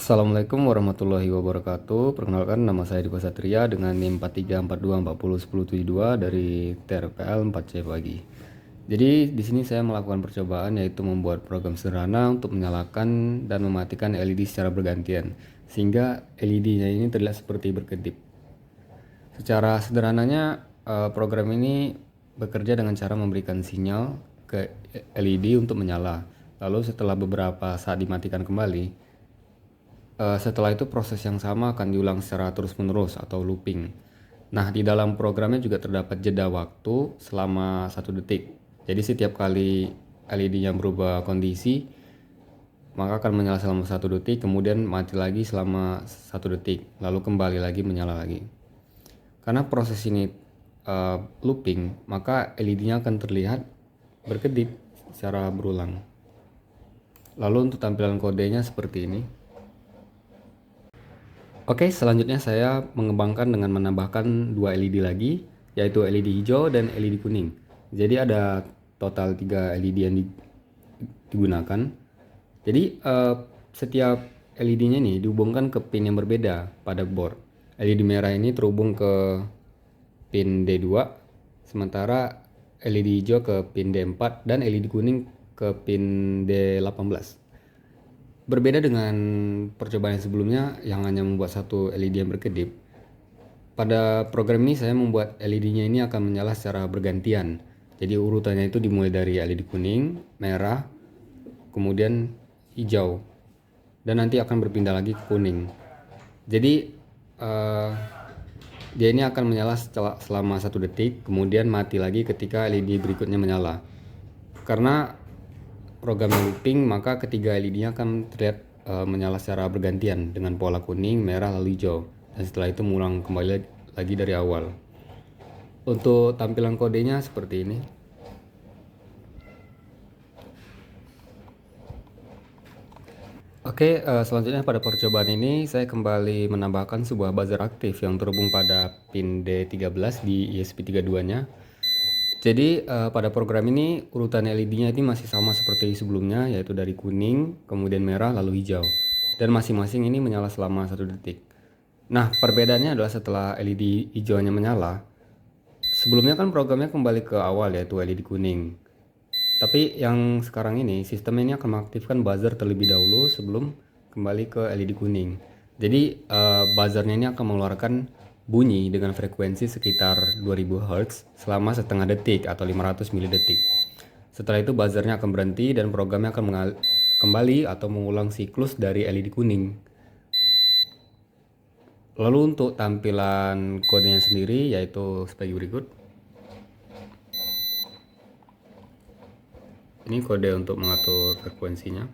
Assalamualaikum warahmatullahi wabarakatuh. Perkenalkan, nama saya Dipa Satria dengan NIM 4342401072 dari TRPL 4C pagi. Jadi di sini saya melakukan percobaan yaitu membuat program sederhana untuk menyalakan dan mematikan LED secara bergantian sehingga LED-nya ini terlihat seperti berkedip. Secara sederhananya program ini bekerja dengan cara memberikan sinyal ke LED untuk menyala. Lalu setelah beberapa saat dimatikan kembali, setelah itu proses yang sama akan diulang secara terus-menerus atau looping. Nah, di dalam programnya juga terdapat jeda waktu selama 1 detik. Jadi setiap kali LED-nya berubah kondisi, maka akan menyala selama 1 detik, kemudian mati lagi selama 1 detik, lalu kembali lagi menyala lagi. Karena proses ini looping, maka LED-nya akan terlihat berkedip secara berulang. Lalu untuk tampilan kodenya seperti ini. Oke, selanjutnya saya mengembangkan dengan menambahkan 2 LED lagi, yaitu LED hijau dan LED kuning. Jadi ada total 3 LED yang digunakan. Jadi setiap LED-nya nih dihubungkan ke pin yang berbeda pada board. LED merah ini terhubung ke pin D2, sementara LED hijau ke pin D4 dan LED kuning ke pin D18. Berbeda dengan percobaan yang sebelumnya yang hanya membuat satu LED yang berkedip. Pada program ini saya membuat LED-nya ini akan menyala secara bergantian. Jadi urutannya itu dimulai dari LED kuning, merah, kemudian hijau, dan nanti akan berpindah lagi ke kuning. Jadi dia ini akan menyala selama 1 detik, kemudian mati lagi ketika LED berikutnya menyala. Karena program looping, maka ketiga LED-nya akan terlihat menyala secara bergantian dengan pola kuning, merah, lalu hijau, dan setelah itu mengulang kembali lagi dari awal. Untuk tampilan kodenya seperti ini. Oke, selanjutnya pada percobaan ini saya kembali menambahkan sebuah buzzer aktif yang terhubung pada pin D13 di ESP32-nya. Jadi pada program ini urutan LED-nya ini masih sama seperti sebelumnya, yaitu dari kuning, kemudian merah, lalu hijau, dan masing-masing ini menyala selama 1 detik. Nah, perbedaannya adalah setelah LED hijaunya menyala, sebelumnya kan programnya kembali ke awal yaitu LED kuning. Tapi yang sekarang ini sistem ini akan mengaktifkan buzzer terlebih dahulu sebelum kembali ke LED kuning. Jadi buzzernya ini akan mengeluarkan bunyi dengan frekuensi sekitar 2000 Hz selama setengah detik atau 500 milidetik. Setelah itu buzzernya akan berhenti dan programnya akan kembali atau mengulang siklus dari LED kuning. Lalu untuk tampilan kodenya sendiri yaitu sebagai berikut. Ini kode untuk mengatur frekuensinya.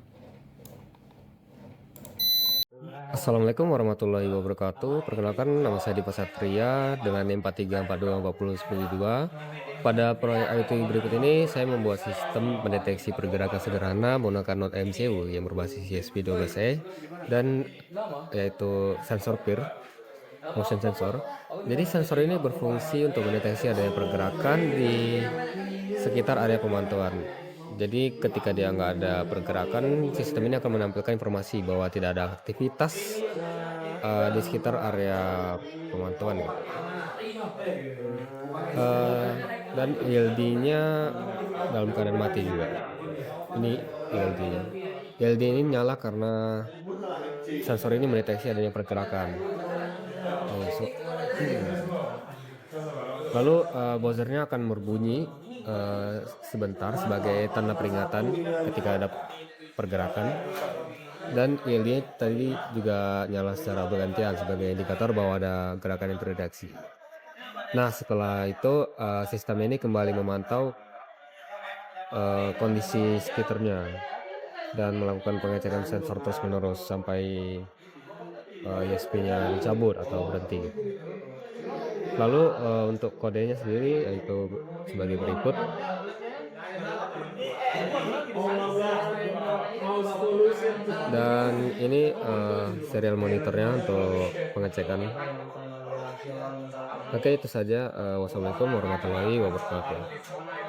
Assalamualaikum warahmatullahi wabarakatuh. Perkenalkan, nama saya Dipa Satria dengan NIM 4342401072. Pada proyek IoT berikut ini saya membuat sistem mendeteksi pergerakan sederhana menggunakan Node MCU yang berbasis ESP12E dan yaitu sensor PIR, motion sensor. Jadi sensor ini berfungsi untuk mendeteksi adanya pergerakan di sekitar area pemantauan. Jadi ketika dia nggak ada pergerakan, sistem ini akan menampilkan informasi bahwa tidak ada aktivitas di sekitar area pemantauan. Dan LED-nya dalam keadaan mati juga. Ini LED-nya. LED ini nyala karena sensor ini mendeteksi adanya pergerakan. Lalu buzzernya akan berbunyi sebentar sebagai tanda peringatan ketika ada pergerakan, dan LED tadi juga nyala secara bergantian sebagai indikator bahwa ada gerakan yang terdeteksi. Nah, setelah itu sistem ini kembali memantau kondisi sekitarnya dan melakukan pengecekan sensor terus-menerus sampai ESP-nya dicabut atau berhenti. Lalu untuk kodenya sendiri yaitu sebagai berikut. Dan ini serial monitornya untuk pengecekan. Oke, itu saja. Wassalamualaikum warahmatullahi wabarakatuh.